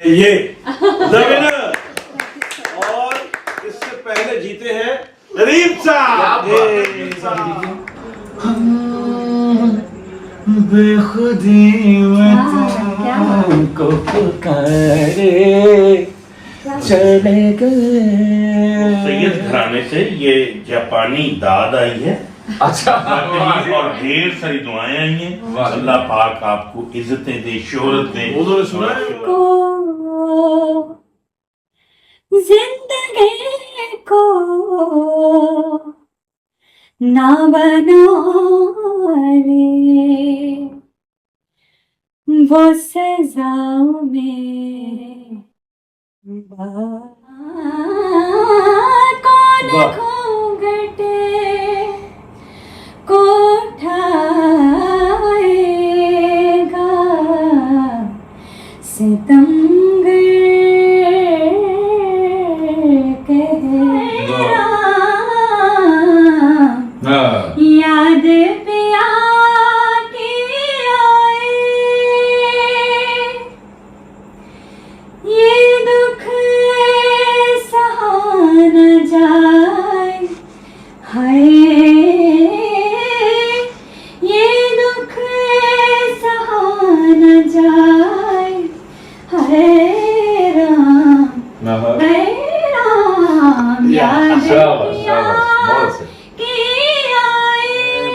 ये the winner। और इससे पहले जीते हैं नदीम साहब। बेखुदी में तुमको पुकारे चले गए। सैयद घराने से ये जापानी दाद आई है। अच्छा और ढेर सारी दुआएं आई हैं। अल्लाह पाक आपको इज्जतें दे, शोहरत दे। उन्होंने सुना को जिंदगी को ना बना ले वो सजा में कौन घूंघटे को उठाएगा सितमगर कहरा याद पिया की आए ये दुख सहा न जाए हाय ये दुख सहा न जाए हाय राम याद पिया की आए।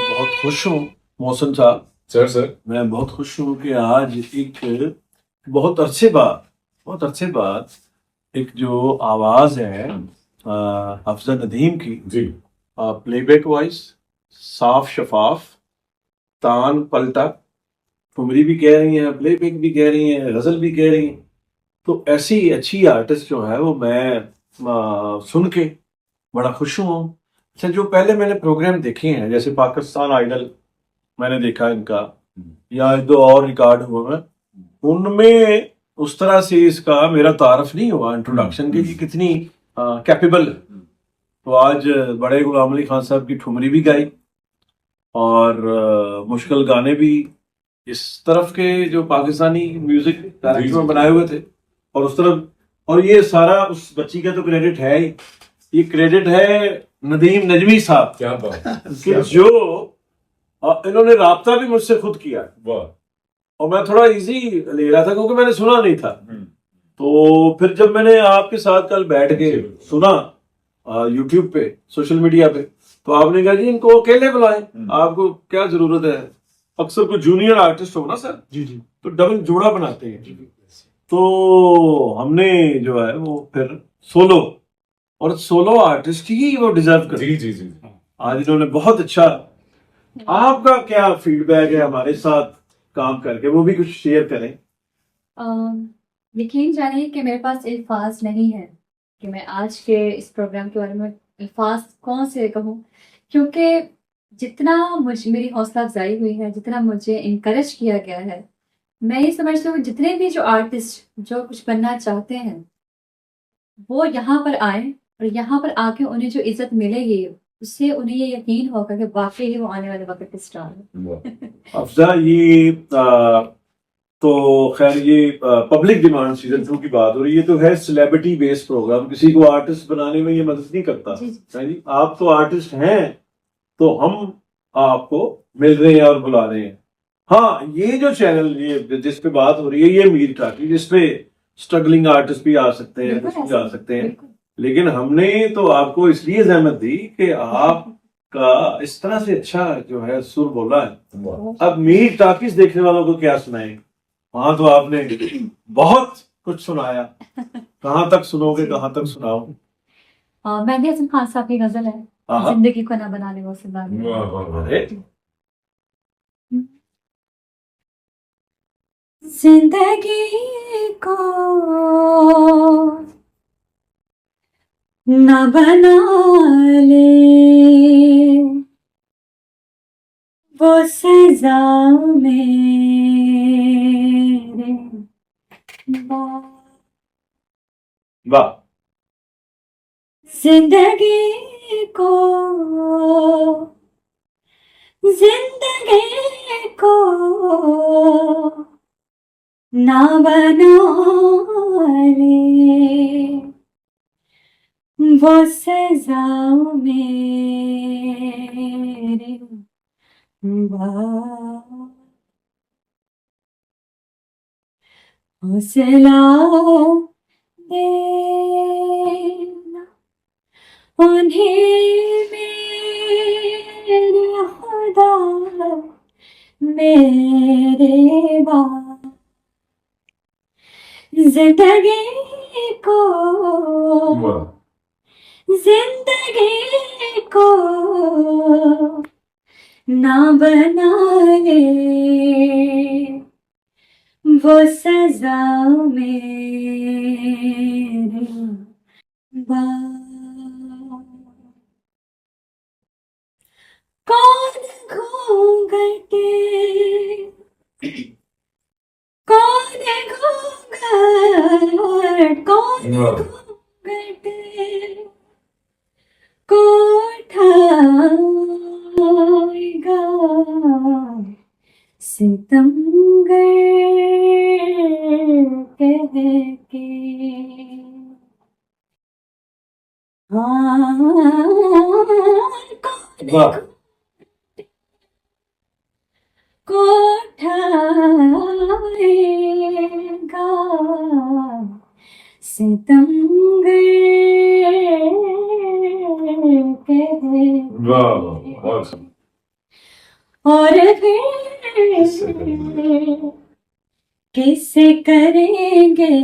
बहुत खुश हूँ मोहसिन साहब, सर मैं बहुत खुश हूँ कि आज एक बहुत अरसे बाद एक जो आवाज है अफजल नदीम की, जी प्लेबैक वॉइस, साफ शफाफ, तान पलटा, ठुमरी भी कह रही हैं, प्लेबैक भी कह रही हैं, गजल भी कह रही हैं। तो ऐसी अच्छी आर्टिस्ट जो है वो मैं सुन के बड़ा खुश हूँ। अच्छा, जो पहले मैंने प्रोग्राम देखे हैं जैसे पाकिस्तान आइडल मैंने देखा इनका, या एक दो और रिकॉर्ड हुआ मैं, उनमें उस तरह से इसका मेरा तारफ नहीं हुआ इंट्रोडक्शन के कि कितनी कैपेबल है। तो आज बड़े गुलाम अली खान साहब की ठुमरी भी गाई और मुश्किल गाने भी इस तरफ के जो पाकिस्तानी म्यूजिक डायरेक्टर में बनाए हुए थे, और उस तरफ, और ये सारा उस बच्ची का तो क्रेडिट है ही, ये क्रेडिट है नदीम नजमी साहब, क्या बात कि जो इन्होंने राब्ता भी मुझसे खुद किया, वाह। और मैं थोड़ा इजी ले रहा था क्योंकि मैंने सुना नहीं था। तो फिर जब मैंने आपके साथ कल बैठ के सुना यूट्यूब पे, सोशल मीडिया पे, तो आपने कहा जी इनको अकेले बुलाएं, आपको क्या जरूरत है, अक्सर कोई जूनियर आर्टिस्ट हो ना सर जी तो डबल जोड़ा बनाते हैं। तो हमने जो है वो फिर सोलो, और सोलो आर्टिस्ट ही वो डिजर्व करते हैं। जी जी आज इन्होंने बहुत अच्छा, आपका क्या फीडबैक है हमारे साथ काम करके, वो भी कुछ शेयर करें। यकीन जानिए कि मेरे पास अल्फाज नहीं है कि मैं आज के इस प्रोग्राम के बारे में अल्फाज कौन से कहूँ, क्योंकि जितना मेरी हौसला अफजाई हुई है, जितना मुझे इनकरेज किया गया है, मैं ये समझती हूँ जितने भी जो आर्टिस्ट जो कुछ बनना चाहते हैं वो यहाँ पर आए, और यहाँ पर आके उन्हें जो इज्जत मिलेगी उससे उन्हें ये यकीन होगा कि वाकई ही वो आने वाले वक्त के स्टार है। अफजा, ये तो खैर ये पब्लिक डिमांड सीजन 2 की बात हो रही है, तो है सेलिब्रिटी बेस्ड प्रोग्राम, किसी को आर्टिस्ट बनाने में ये मदद नहीं करता है जी। आप तो आर्टिस्ट हैं, तो हम आपको मिल रहे हैं और बुला रहे हैं। हाँ, ये जो चैनल ये जिस पे बात हो रही है, ये मीर टाकी, जिसपे स्ट्रगलिंग आर्टिस्ट भी आ सकते हैं, कुछ भी आ सकते हैं, लेकिन हमने तो आपको इसलिए जहमत दी कि आपका इस तरह से अच्छा जो है सुर बोला है। अब मीर टाकीज देखने वालों को क्या सुनाएं, वहां तो आपने बहुत कुछ सुनाया, कहाँ तक सुनोगे, कहाँ तक सुनाओ। मेहंदी हसन खान साहब की गजल है, जिंदगी को ना बनाने वो सुना। जिंदगी को न बना ले वो सजा मेरे वाह। जिंदगी को ना बना वो सजाओ मेरे हौसला देना उन्हें मेरे खुदा मेरे बाद जिंदगी को ना बनाए वो सजा मेरे बाद। कौन घूंघटे कौन घूंघट कौन घूंघटे को उठाएगा सितमगर कह के। हाँ वाह को उठाएगा सितमगर कह वाह awesome. और फिर किससे करेंगे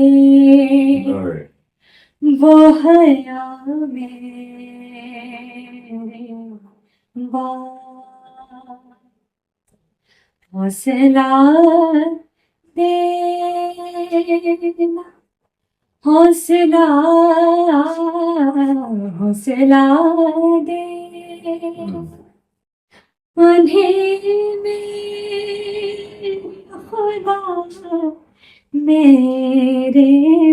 All right. वो हया मेरे बात। हौसला देना हौसला हौसला देना उन्हें मेरे खुदा मेरे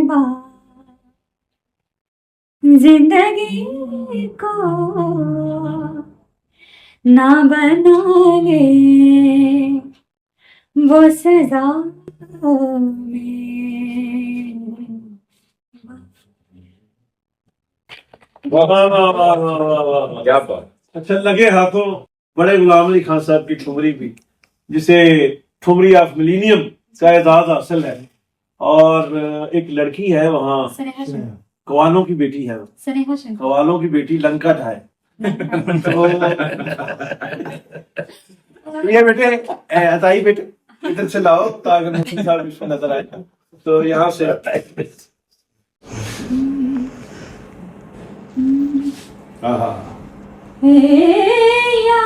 बाद जिंदगी को ना बना ले वो सजा वाह वाह वाह वाह वाह वाह क्या बात। अच्छा लगे हाथों बड़े गुलाम अली खान साहब की ठुमरी भी, जिसे ठुमरी ऑफ मिलीनियम का एजाज हासिल है, और एक लड़की है वहाँ कवालों की बेटी है, कवालों की बेटी लंका ढाए। तो ये बेटे अताई बेटे इधर से लाओ ताकि मुफ्ती साहब इसको नजर आए, तो यहाँ से हाँ पिया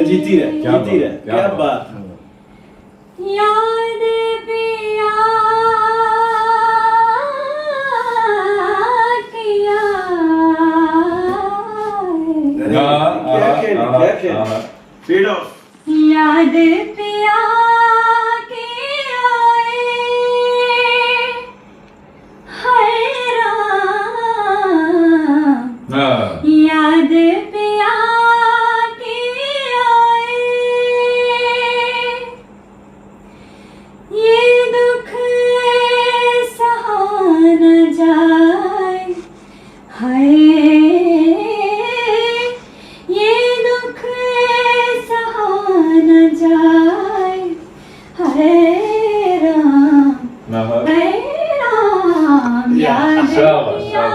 जीती रहे क्या बात है। याद पिया किया फीड ऑफ याद पिया के आए हैरान याद पिया के आए ये दुख सहा न जाए हाय ये दुख सहा न जाए हाय राम याद पिया के आए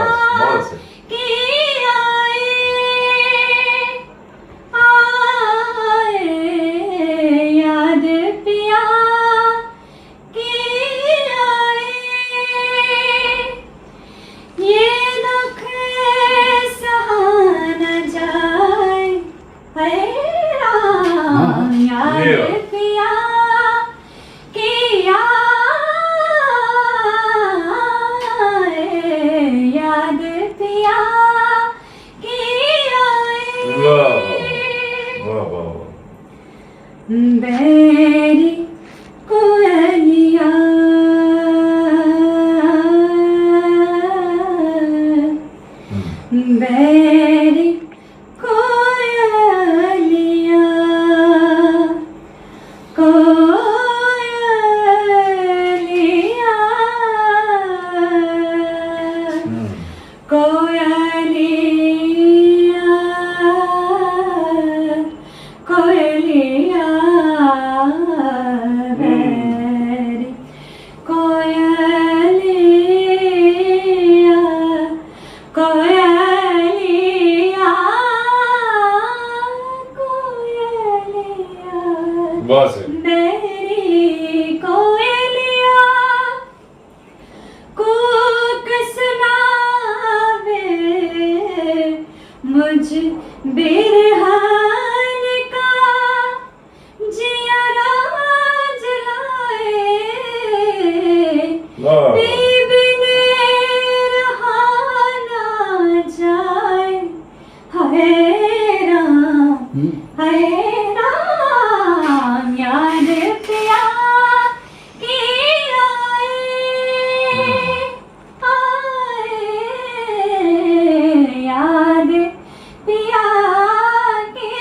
याद पिया के आए ये दुख सहा न जाए हाय राम याद पिया के आए याद पिया मुझ बेरहान का जिया राज लाए बिने रहा ना जाए हैरान याद पिया की आए याद पिया की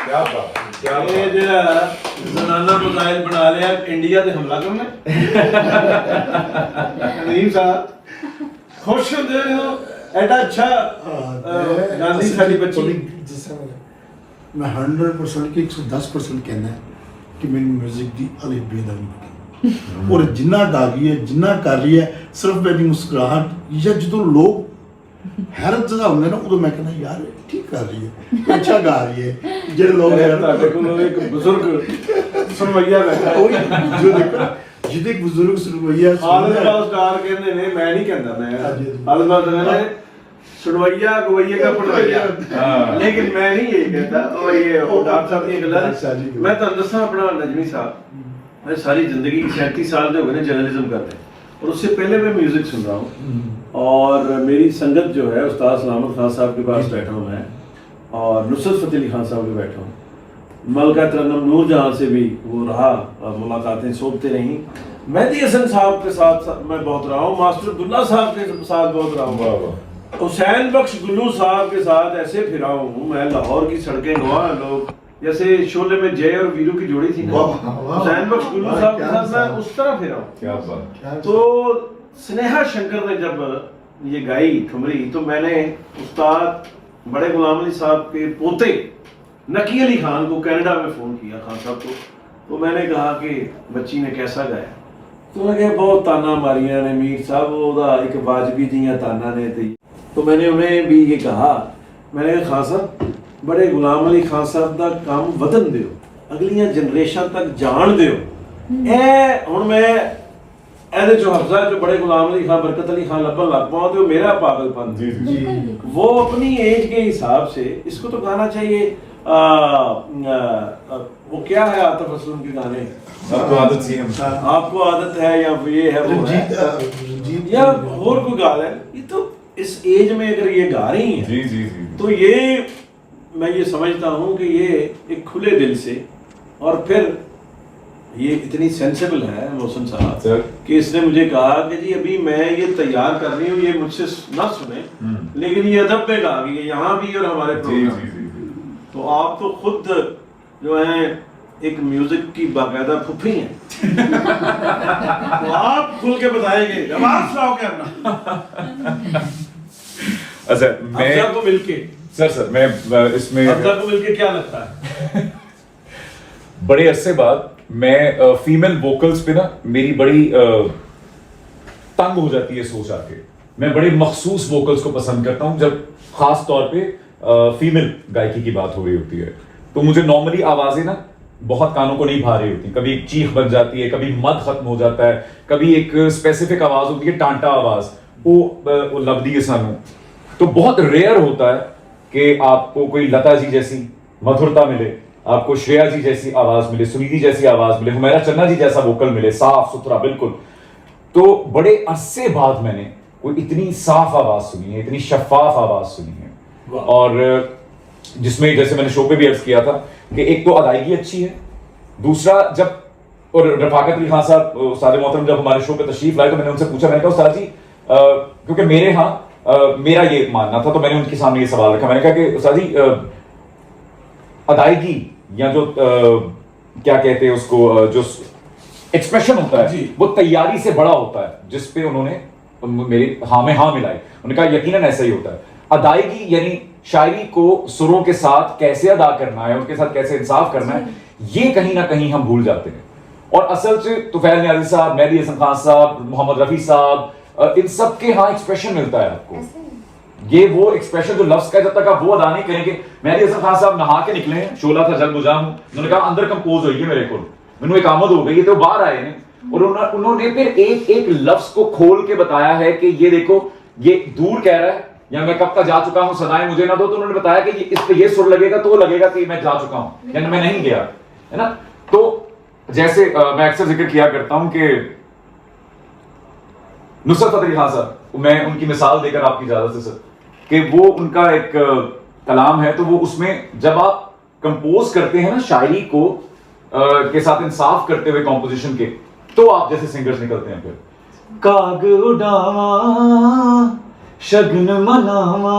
क्या बात, क्या ये बात। ਜਿਹੜਾ ਜ਼ਨਾਨਾ ਮਿਜ਼ਾਈਲ ਬਣਾ ਲਿਆ ਇੰਡੀਆ ਤੇ ਹਮਲਾ ਕਰਨਾ ਨਦੀਮ ਸਾਹਿਬ ਖੁਸ਼ ਹੁੰਦੇ ਹੋ ਐਡਾ ਅੱਛਾ ਗਾਂਧੀ ਸਾਡੀ ਬੱਚੀ मैं 100% कि 110% कहना है कि मेरी म्यूजिक की अलग बेदम और जिन्ना गा रही है जिन्ना कर रही है सिर्फ मेरी मुस्कुराहट या जो लोग हैरत जगह होंगे ना उदो मैं कहना यार ठीक कर रही है अच्छा गा रही है जो लोग ਤੁਹਾਡੇ ਕੋਲ ਇੱਕ ਬਜ਼ੁਰਗ ਸੁਣਵਈਆ ਬੈਠਾ कोई जो देखो ਜਿਹਦੇ ਇੱਕ ਬਜ਼ੁਰਗ ਸੁਣਵਈਆ ਆਲਮ ਸਟਾਰ ਕਹਿੰਦੇ ਨੇ ਮੈਂ ਨਹੀਂ ਕਹਿੰਦਾ ਮੈਂ ਹਾਂਜੀ। ਆਲਮ ਕਹਿੰਦੇ ਨੇ सुनवैया गवैया का पढ़वैया लेकिन मैं नहीं ये कहता और ये डॉक्टर साहब की गल मैं तो दसा अपना नजमी साहब मैं सारी जिंदगी 37 साल के हो गए जर्नलिज्म करते और उससे पहले मैं म्यूजिक सुन रहा हूँ और मेरी संगत जो है उस्ताद सलामत खान साहब के पास बैठा हूँ मैं और नुसरत फतेह अली खान साहब के बैठा हूँ मलका तरन्नुम नूरजहां से भी वो रहा मुलाकातें सोचते रही मेहदी हसन साहब के साथ मैं बहुत रहा हूँ मास्टर अब्दुल्ला साहब के साथ बहुत रहा हूँ हुसैन बख्श गुल्लू साहब के साथ ऐसे फिरा हूँ मैं लाहौर की सड़कें गवाह लोग जैसे शोले में जय और वीरू की जोड़ी थी ना हुसैन बख्श गुल्लू साहब के साथ मैं उस तरह फिरा हूँ क्या बात। तो स्नेहा शंकर ने जब ये गाई ठुमरी तो मैंने उस्ताद बड़े गुलाम अली साहब के पोते नकी अली खान को कनाडा में फ़ोन किया खान साहब को तो मैंने कहा कि बच्ची ने कैसा गाया तो उन्होंने कहा बहुत ताना मारिया ने मीर साहब ओदा एक वाजबी जियां ताना ने तो मैंने उन्हें भी ये कहा मैंने कहा खान साहब बड़े गुलाम अली खान साहब का काम वतन दियो अगलियां जनरेशन तक जान दियो ए हुण मैं ਇਹਦੇ ਚੋਂ ਹਫਜ਼ਾ ਜੋ बड़े गुलाम अली खान बरकत अली खान लब्बन लग पाओ तो मेरा पागलपन जी जी जी। वो अपनी एज के हिसाब से इसको तो गाना चाहिए वो क्या है आतिफ असलम के गाने आपको आदत सी है आपको आदत है या ये है वो है या और कोई गा है ये तो इस एज में अगर ये गा रही हैं जी जी जी। तो ये मैं ये समझता हूँ कि ये एक खुले दिल से और फिर ये इतनी सेंसिबल है मोहसिन साहब सर। कि इसने मुझे कहा कि जी अभी मैं ये तैयार कर रही हूँ ये मुझसे ना सुने लेकिन ये अदब में गा गई है यहाँ भी और हमारे जी प्रोग्राम जी जी जी। तो आप तो खुद जो है एक म्यूजिक की बाकायदा फुफी हैं तो आप खुल के बताएंगे आवाज सुनाओ क्या अपना अच्छा मैं अफजा को मिलके सर मैं इसमें अफजा को मिलके क्या लगता है बड़े अरसे बाद मैं फीमेल वोकल्स पे ना मेरी बड़ी तंग हो जाती है सोच आके मैं बड़े मखसूस वोकल्स को पसंद करता हूं जब खास तौर पे फीमेल गायकी की बात हो रही होती है तो मुझे नॉर्मली आवाजें ना बहुत कानों को नहीं भा रही होती कभी एक चीख बन जाती है कभी मद खत्म हो जाता है कभी एक स्पेसिफिक आवाज होती है टांटा आवाज वो लबदी है सानू तो बहुत रेयर होता है कि आपको कोई लता जी जैसी मधुरता मिले आपको श्रेया जी जैसी आवाज मिले सुनिधि जैसी आवाज मिले हुमैरा चन्ना जी जैसा वोकल मिले साफ सुथरा बिल्कुल तो बड़े अरसे बाद मैंने कोई इतनी साफ आवाज सुनी है इतनी शफाफ आवाज सुनी है और जिसमें जैसे मैंने शो पे भी अर्ज किया था कि एक तो अदायगी अच्छी है दूसरा जब और रफाकत अली खान साहब उस्ताद मोहतरम जब हमारे शो पे तशरीफ लाए तो मैंने उनसे पूछा मैंने कहा उस्ताद जी क्योंकि मेरे यहाँ मेरा ये मानना था तो मैंने उनके सामने ये सवाल रखा मैंने कहा कि उस्ताद जी अदायगी या जो क्या कहते हैं उसको जो एक्सप्रेशन होता है वो तैयारी से बड़ा होता है जिसपे उन्होंने मेरे हाँ में हाँ मिलाई उन्होंने कहा यकीनन ऐसा ही होता है अदायगी यानी शायरी को सुरों के साथ कैसे अदा करना है उनके साथ कैसे इंसाफ करना है ये कहीं ना कहीं हम भूल जाते हैं और असल से तुफैल नियाज़ी साहब मेहदी हसन खान साहब मोहम्मद रफी साहब इन सब के हाँ एक्सप्रेशन मिलता है आपको ये वो एक्सप्रेशन जो लफ्ज का है, जब तक आप वो अदा नहीं करेंगे। मेहदी हसन खान साहब नहा के निकले हैं, शोला था जल बुझा हूं, उन्होंने कहा अंदर कंपोज होइए मेरे को, मैंने एक आमद हो गई है, तो बाहर आए हैं और उन्होंने फिर एक एक लफ्ज को खोल के बताया है कि ये देखो ये दूर कह रहा है या मैं कब का जा चुका हूं, सदाएं मुझे ना दो, तो उन्होंने बताया कि इस पे ये सुर लगेगा तो वो लगेगा कि मैं जा चुका हूं यानी मैं नहीं गया, है ना। तो जैसे मैं अक्सर जिक्र किया करता हूं कि नुसरत फतेह अली खान साहब, मैं उनकी मिसाल देकर आपकी इजाजत से सर, कि वो उनका एक कलाम है, तो वो उसमें जब आप कंपोज करते हैं ना शायरी को के साथ इंसाफ करते हुए कॉम्पोजिशन के, तो आप जैसे सिंगर्स निकलते हैं। फिर काग उडावा शगन मनावा,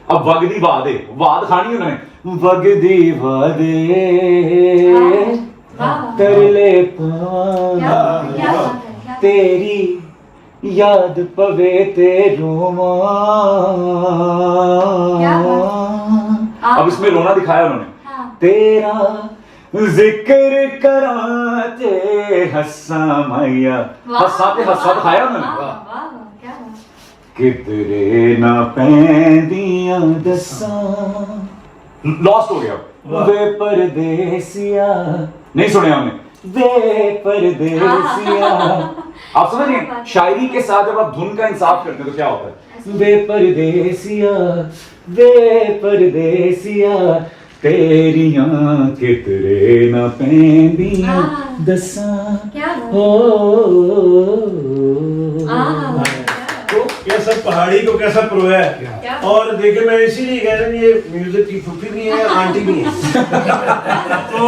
अब वगदी वादे, वाद खानी उन्होंने, वगदी वादे तरले पावा तेरी याद पवे ते रोमा। अब इसमें रोना दिखाया उन्होंने, तेरा जिक्र कराते हस्सा मैया, हस्सा दिखाया उन्होंने, कितरे ना पैंदियां दसा, लॉस्ट हो गया। वे परदेसिया, नहीं सुने हमने, वे परदेसिया। आप समझ रहे, शायरी के साथ जब आप धुन का इंसाफ करते हैं तो क्या होता है, वे परदेसिया वे परदेसिया तेरियां कितरे ना पैंदियां दसा हो। तो कैसा पहाड़ी को कैसा प्रो है। और देखिए मैं इसीलिए कह रहा हूँ ये म्यूजिक की फुफी भी है आंटी भी है। तो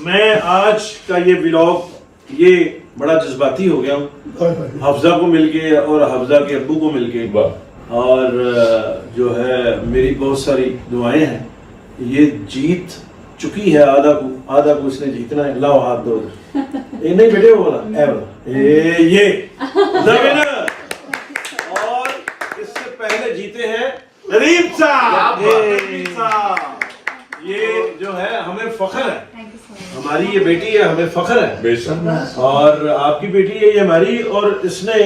मैं आज का ये व्लॉग ये बड़ा जज्बाती हो गया हूँ हफ्जा को मिलके और हफ्जा के अब्बू को मिलके, और जो है मेरी बहुत सारी दुआएं हैं। ये जीत चुकी है, आधा को इसने जीतना है। लाओ हाथ दो, ये नहीं बेटे वो वाला ये और इससे पहले जीते हैं नदीम साहब। ये जो है हमें फख्र है, हमारी ये बेटी है, हमें फख्र है बेशक, और आपकी बेटी है ये हमारी। और इसने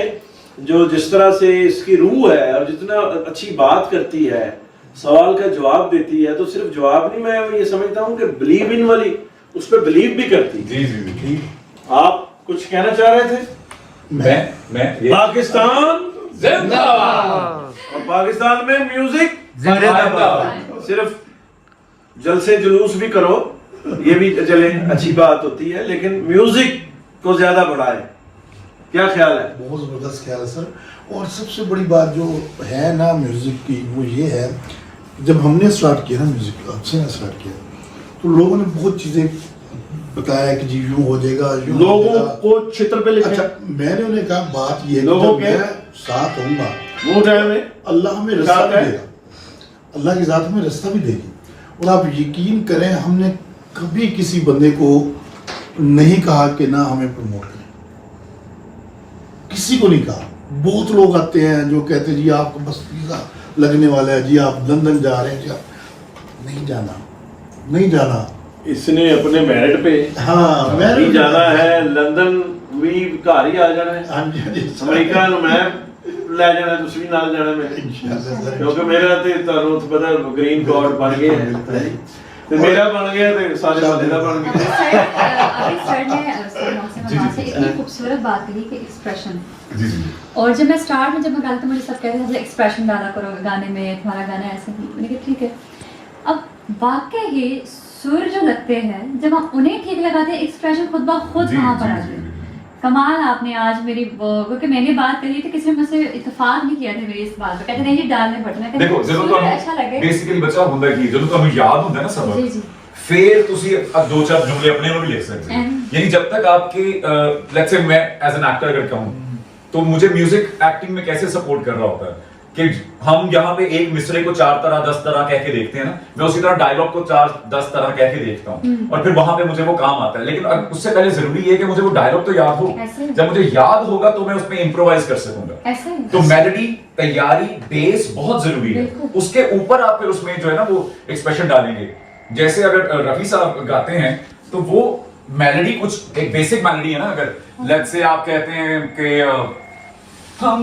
जो जिस तरह से इसकी रूह है और जितना अच्छी बात करती है, सवाल का जवाब देती है, तो सिर्फ जवाब नहीं, मैं ये समझता हूँ कि बिलीव इन वाली उस पर बिलीव भी करती। जी जी जी। आप कुछ कहना चाह रहे थे? मैं पाकिस्तान जिंदाबाद, और पाकिस्तान में म्यूजिक जिंदाबाद। सिर्फ जलसे जुलूस भी करो, ये भी चले, अच्छी बात होती है, लेकिन म्यूजिक को ज्यादा बढ़ाए। क्या ख्याल है? बहुत ज़बरदस्त ख्याल है सर। और सबसे बड़ी बात जो है ना म्यूज़िक की, वो ये है, जब हमने स्टार्ट किया ना म्यूज़िक, आपसे स्टार्ट किया, तो लोगों ने बहुत चीज़ें बताया कि जी यूँ हो जाएगा, लोगों को चित्र पे लिखा। अच्छा, मैंने उन्हें कहा बात ये लोगों के साथ होऊंगा, वो टाइम में अल्लाह हमें रास्ता भी देगा, अल्लाह की ज़ात हमें रास्ता भी देगी। और आप यकीन करें, हमने कभी किसी बंदे को नहीं कहा कि ना हमें प्रमोट करें, किसी को नहीं कहा। बहुत लोग आते हैं जो कहते हैं जी आपको बस वीज़ा लगने वाला है, जी आप लंदन जा रहे हैं, जी आप नहीं जाना। इसने अपने मेरिट पे हाँ नहीं जाना है, लंदन भी घर ही आ जाना है, हाँ जी, हाँ जी। अमेरिका मैं ले जाना, तुम भी नाल जाना मेरे, क्योंकि मेरा ते ਤੁਹਾਨੂੰ ਪਤਾ ग्रीन कार्ड बन गए हैं, तो मेरा बन गया तो सारे वाले का बन गया। अभी सर ने से इतनी खूबसूरत बात कही कि एक्सप्रेशन, और जब मैं स्टार्ट में जब मैं गाती, मुझे सब कहते थे एक्सप्रेशन डाला करो गाने में, तुम्हारा गाना ऐसे नहीं। मैंने कहा ठीक है। अब वाकई ही सुर जो लगते हैं, जब हम उन्हें ठीक लगाते हैं, एक्सप्रेशन खुद ब खुद वहाँ पर आते हैं। कमाल आपने आज मेरी, क्योंकि मैंने बात करी थी, किसी ने मुझसे इत्तेफाक नहीं किया था मेरी इस बात पे, कहते नहीं ये डालने पड़ना। देखो ਜਦੋਂ ਤੁਹਾਨੂੰ अच्छा लगे ਬੇਸਿਕਲੀ ਬੱਚਾ ਹੁੰਦਾ ਕੀ, ਜਦੋਂ ਤੁਹਾਨੂੰ ਯਾਦ ਹੁੰਦਾ ਨਾ जी जी, सबक, फिर ਤੁਸੀਂ दो चार जुमले अपने में भी लिख सकते हैं। यानी जब तक आपके लेट्स से मैं एज एन एक्टर अगर कहूं, तो मुझे म्यूजिक एक्टिंग में कैसे सपोर्ट कर रहा होता है कि हम यहाँ पे एक मिसरे को 4 तरह 10 तरह कह के देखते हैं ना, मैं उसी तरह डायलॉग को 4 10 तरह कह के देखता हूँ, और फिर वहां पे मुझे वो काम आता है। लेकिन उससे पहले जरूरी है कि मुझे वो डायलॉग तो याद हो। जब मुझे याद होगा तो मैं उसमें इम्प्रोवाइज कर सकूंगा। तो मेलोडी, तैयारी, बेस बहुत जरूरी है। उसके ऊपर आप फिर उसमें जो है ना वो एक्सप्रेशन डालेंगे। जैसे अगर रफी साहब गाते हैं तो वो मेलोडी कुछ एक बेसिक मेलोडी है ना, अगर लेट्स से आप कहते हैं कि हम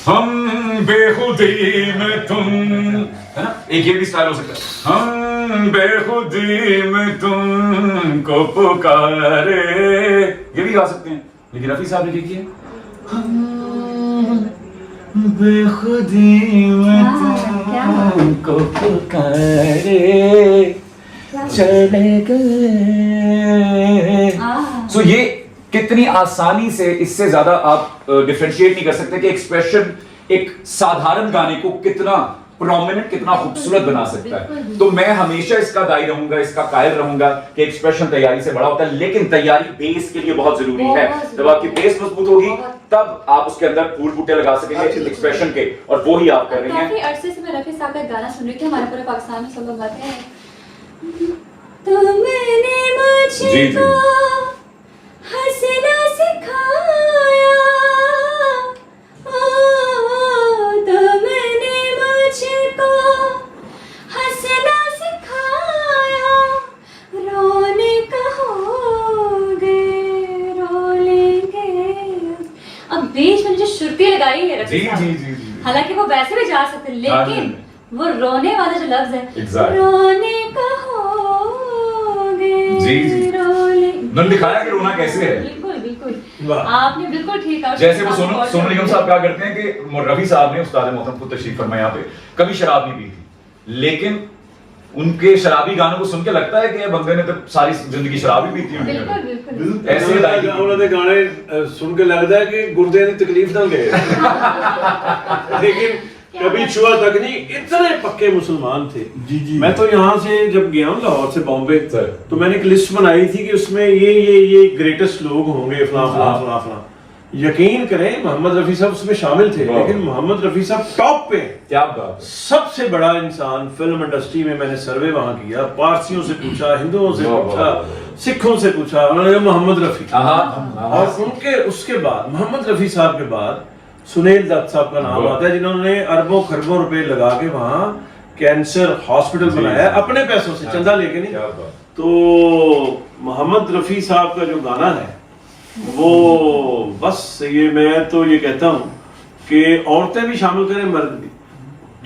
हम बेखुदी में तुम, है ना, एक ये भी स्टाइल हो सकता है, हम बेखुदी में तुमको पुकारे, ये भी गा सकते हैं। लेकिन रफी साहब ने क्या किया, हम बेखुदी में तुमको पुकारे चले गए। सो ये कितनी आसानी से, इससे ज्यादा आप डिफरेंशिएट नहीं कर सकते कि एक्सप्रेशन एक साधारण गाने को कितना प्रोमिनेंट, कितना खूबसूरत बना सकता है। तो मैं हमेशा इसका दाई रहूंगा, इसका कायल रहूंगा कि एक्सप्रेशन तैयारी से बड़ा होता है, लेकिन तैयारी बेस के लिए बहुत जरूरी है। जब आपकी बेस मजबूत होगी तब आप उसके अंदर फूल बूटे लगा सकेंगे एक्सप्रेशन के, और वो ही आप कर रही हैं। काफी अरसे से मैं रफी साहब का गाना सुन रही थी, हमारे पूरे पाकिस्तान में सब लोग गाते हैं, तुमने मुझको हंसना सिखाया, तुमने मुझको हंसना सिखाया, रोने कहोगे रो लेंगे। अब बीच में जो श्रुति लगाई है रफी साहब, जी। हालांकि वो वैसे भी जा सकते, लेकिन वो रोने वाला जो लफ्ज है, Exactly. रोने कहोगे जी। रोले, उन्होंने दिखाया कि रोना कैसे है। बिल्कुल बिल्कुल, वाह। आपने बिल्कुल ठीक कहा। जैसे वो सोनू निगम साहब क्या करते हैं कि रफी साहब ने, उस्ताद मोहतरम को तशरीफ फरमा यहाँ पे, कभी शराब नहीं पी थी, लेकिन उनके शराबी गानों को सुन के लगता है कि ये बंदे ने तो सारी जिंदगी शराब ही पी थी। बिल्कुल बिल्कुल ऐसे ਉਹਨਾਂ ਦੇ ਗਾਣੇ ਸੁਣ ਕੇ ਲੱਗਦਾ ਹੈ ਕਿ ਗੁਰਦਿਆਂ ਦੀ ਤਕਲੀਫ ਨਾਲ ਗਏ लेकिन कभी छुआ तक नहीं, इतने पक्के मुसलमान थे। जी। मैं तो यहाँ से जब गया हूँ लाहौर से बॉम्बे, सर। तो मैंने एक लिस्ट बनाई थी कि उसमें ये ग्रेटेस्ट लोग होंगे, फलां फलां फलां फलां। यकीन करें मोहम्मद रफी साहब उसमें शामिल थे, लेकिन मोहम्मद रफी साहब टॉप पे। क्या बात है। सबसे बड़ा इंसान फिल्म इंडस्ट्री में, मैंने सर्वे वहां किया, पारसियों से पूछा, हिंदुओं से पूछा, सिखों से पूछा, उन्होंने कहा मोहम्मद रफी। और उनके उसके बाद मोहम्मद रफी साहब के बाद सुनील दत्त साहब का नाम आता है, जिन्होंने अरबों खरबों रुपए लगा के वहां कैंसर हॉस्पिटल बनाया अपने पैसों से, चंदा लेके नहीं। तो मोहम्मद रफी साहब का जो गाना है वो, बस ये मैं तो ये कहता हूँ कि औरतें भी शामिल करें, मर्द भी,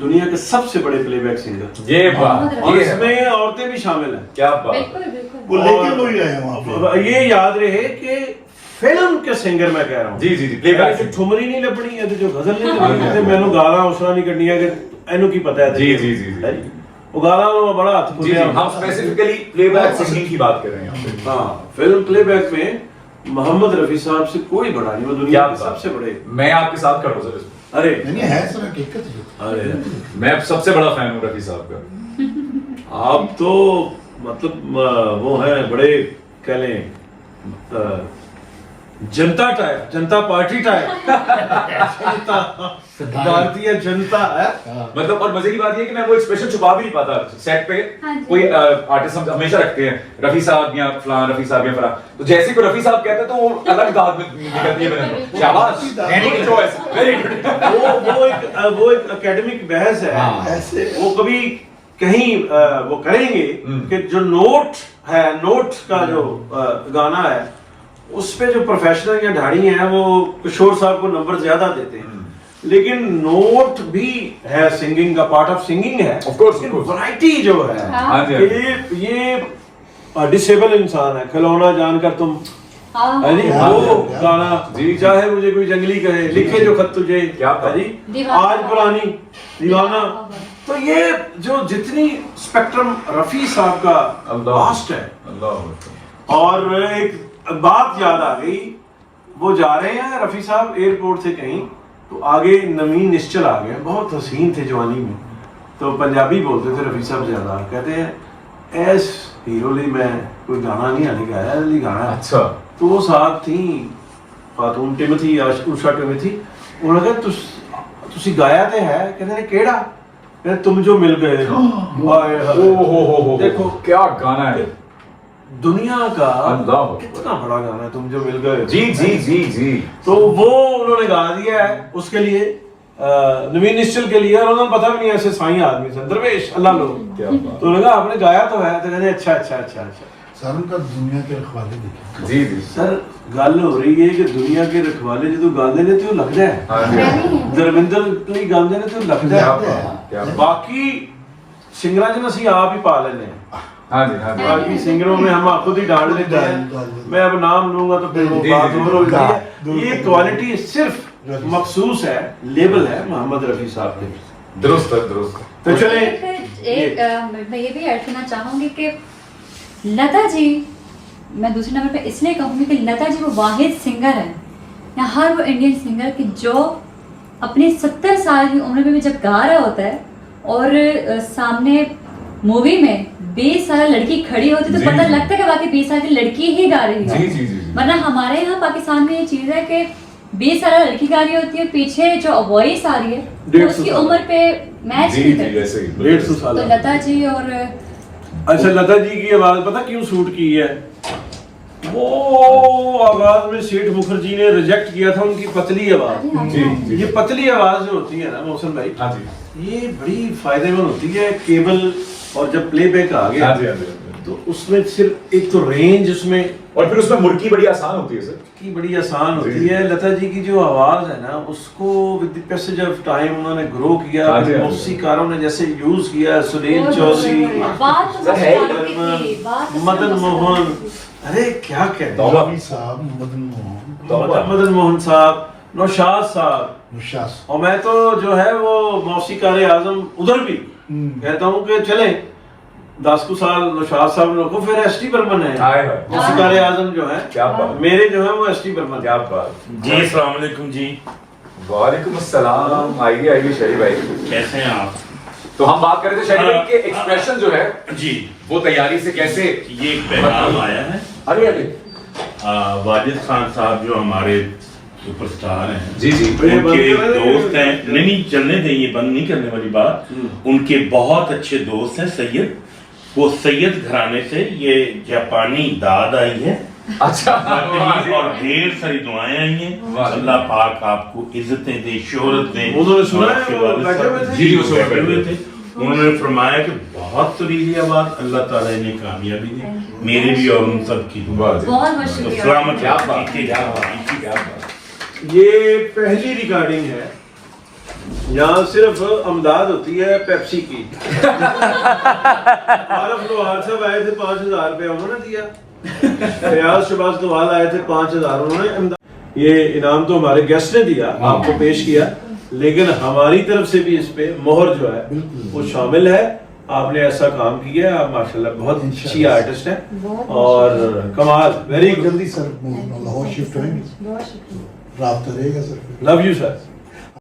दुनिया के सबसे बड़े प्लेबैक सिंगर, ये बात, और इसमें औरतें भी शामिल हैं। क्या बात। बिल्कुल बिल्कुल। वो लेके वो ही आए हैं वहाँ पे। ये याद रहे कि फिल्म के सिंगर मैं कह रहा हूँ, जी प्लेबैक कि ठुमरी नहीं लपनी है, जो गजल नहीं लपनी है, मैंने गाना उसरा नहीं करनी है कि एनु की पता है। जी। है जी। वो गाना वो बड़ा हाथ जी, हम स्पेसिफिकली प्लेबैक सिंगिंग की बात कर रहे हैं यहाँ पे। हाँ, फिल्म प्लेबैक में मोहम्मद रफी साहब से कोई बड़ा नहीं, वो दुनिया के सबसे बड़े। मैं आपके साथ खड़ा हूँ सर इसमें। अरे नहीं है सर, हकीकत है। अरे मैं सबसे बड़ा फैन हूँ रफी साहब का। आप तो मतलब वो है बड़े, कह लें जनता टाइप, जनता पार्टी टाइप, भारतीय जनता है। मतलब और मजे की बात ये है कि मैं वो एक्सप्रेशन छुपा भी नहीं पाता सेट पे। हाँ जी। कोई आर्टिस्ट हम हमेशा रखते हैं रफी साहब या फलान, रफी साहब या फलान, तो जैसे कोई रफी साहब कहते हैं तो वो अलग दाद में निकलती है मेरे को। शाबाश, एनी चॉइस, वेरी गुड। वो एक एकेडमिक बहस है। ऐसे वो कभी कहीं वो करेंगे कि जो नोट है, नोट का जो गाना है, उस पे जो प्रोफेशनल या ढाड़ी हैं वो किशोर साहब को नंबर ज्यादा देते हैं, लेकिन नोट भी है, सिंगिंग का पार्ट ऑफ सिंगिंग है। Of course, लेकिन वैरायटी जो है, हाँ जी, ये डिसेबल इंसान है, खिलौना जानकर तुम, हाँ। है जी, हाँ, वो हाँ, गाना जी, चाहे मुझे कोई जंगली कहे, लिखे जो खत तुझे, क्या है जी, दीवाना। आज पुरानी दीवाना। तो ये जो जितनी स्पेक्ट्रम रफी साहब का वास्ट है। अल्लाह। और एक बात याद आ गई, वो जा रहे हैं रफी साहब एयरपोर्ट से कहीं, तो आगे नवीन निश्चल आ गए, बहुत हसीन थे जवानी में, तो पंजाबी बोलते थे रफी साहब ज्यादा, कहते हैं एस हीरो ली मैं कोई गाना नहीं हाली गाया, हाली गाना। अच्छा। तो वो साहब थी खातून टिमथी या उषा टिमथी, उन्होंने कहा तुसी गाया ते है, कहते ने केड़ा, कहते तुम जो मिल गए। हाय हाय। ओहो, देखो क्या गाना है, दुनिया का अल्लाह। कितना बड़ा गाना है, तुम जो मिल गए। जी। तो वो उन्होंने गा दिया है उसके लिए, नवीन निश्चल के लिए, और उन्होंने पता भी नहीं, ऐसे साईं आदमी से, दरवेश अल्लाह लोग। क्या बात। तो उन्होंने कहा आपने गाया तो है, तो कहते अच्छा। सर उनका दुनिया के रखवाले देखे जी जी सर गल हो रही है कि दुनिया के रखवाले जो गाते ने तो लगता है हाँ जी दरविंदर ਲਈ गाते ने तो लगता क्या है बात, क्या बात। बाकी सिंगरां च ਅਸੀਂ आप ही पा लेने हैं हाँ जी हाँ जी बाकी सिंगरों में हम खुद ही डाल लेते हैं मैं अब नाम लूंगा तो फिर वो जी, बात जी, और हो जी, जाती है ये क्वालिटी सिर्फ रफी मखसूस है लेबल है मोहम्मद रफी साहब के दुरुस्त है, दुरुस्त है। तो चले मैं ये भी ऐड करना चाहूंगी कि लता जी, मैं दूसरे नंबर पे इसलिए कहूंगी कि लता जी वो वाहिद सिंगर है या हर वो इंडियन सिंगर कि जो अपने 70 साल की उम्र में भी जब गा रहा होता है और सामने मूवी में 20 साल लड़की खड़ी होती है जी, तो पता जी। लगता है कि वाकई 20 साल की लड़की ही गा रही है। जी जी जी जी। वरना हमारे यहाँ पाकिस्तान में ये चीज़ है कि 20 साल लड़की गा रही होती है, पीछे जो वॉइस आ रही है वो 150 उसकी साल। उम्र पे मैच जी नहीं जी करती। वैसे ही 150 साल तो लता जी और अच्छा लता जी की आवाज पता क्यों सूट की है वो आवाज में सेठ मुखर्जी ने रिजेक्ट किया था उनकी पतली आवाज जी जी ये पतली आवाज जो होती है ना मौसम भाई हाँ जी ये बड़ी फायदेमंद होती है केबल और जब प्लेबैक आ गया हाँ जी हाँ जी, हाँ जी। तो उसमें सिर्फ एक तो रेंज उसमें और फिर उसमें मुर्की बड़ी आसान होती है सर। की बड़ी आसान होती जी। है लता जी की जो आवाज है ना उसको with the passage of time उन्होंने ग्रो किया हाँ जी, हाँ जी। मौसीकारों ने जैसे यूज किया सुनील चौधरी बात तो सर, है ही मुस्कुराने की थी, बात तो मदन सिर्फ मोहन मुस्कुराने की थी। अरे क्या कहते तौबा। रफी साहब मदन मोहन तौबा। मदन मोहन साहब नौशाद साहब मुशास और मैं तो जो है वो मौसीकार आजम उधर भी कहता हूँ कि चले 10 को साल नौशाद साहब ने रखो फिर एस टी बर्मन है हाय हाय मौसीकार आजम जो है क्या बात मेरे जो है वो एस टी बर्मन क्या बात। जी अस्सलाम वालेकुम जी, वालेकुम अस्सलाम। आइए आइए शरीफ भाई। कैसे हैं आप? तो हम बात कर रहे थे शरीफ भाई के एक्सप्रेशन जो है जी, वो तैयारी से कैसे। ये एक पैगाम आया है आगे आगे। वाजिद खान साहब जो हमारे सुपरस्टार हैं, जी जी ये बंद उनके कर रहे हैं? दोस्त हैं। नहीं चलने दें, ये बंद नहीं करने वाली बात। उनके बहुत अच्छे दोस्त हैं सैयद, वो सैयद घराने से ये जापानी दाद आई है अच्छा और ढेर सारी दुआएं आई हैं। वाह। अल्लाह पाक आपको इज्जतें दे, शोहरत दे। उन्होंने सुना है, आपके वो वालिद बैठे साहब हुए थे? जी, जी, वो सुबह बैठे हुए बैठे थे। उन्होंने फरमाया कि बहुत सुरीली आवाज, अल्लाह ताला इन्हें कामयाबी दे, Thank you. मेरे भी और उन सब की दुआ। वाह जी। बहुत बहुत तो शुक्रिया। सलामत क्या रहो, बात, ठीक है, क्या बात, ठीक है। क्या बात। ये पहली रिकॉर्डिंग है यहाँ सिर्फ अमदाद होती है पेप्सी की आरफ लोहार साहब आए थे 5,000 रुपये उन्होंने दिया फयाज शबाज दोवाल आए थे 5,000 उन्होंने ये इनाम तो हमारे गेस्ट ने दिया आपको पेश किया लेकिन हमारी तरफ से भी इस पे मोहर जो है वो शामिल है आपने ऐसा काम किया आप माशाल्लाह बहुत अच्छी आर्टिस्ट हैं बहुत और कमाल वेरी बहुत गुड जल्दी सर मैं लाहौर शिफ्ट होंगे बहुत शुक्रिया। राब्ता रहेगा सर लव यू सर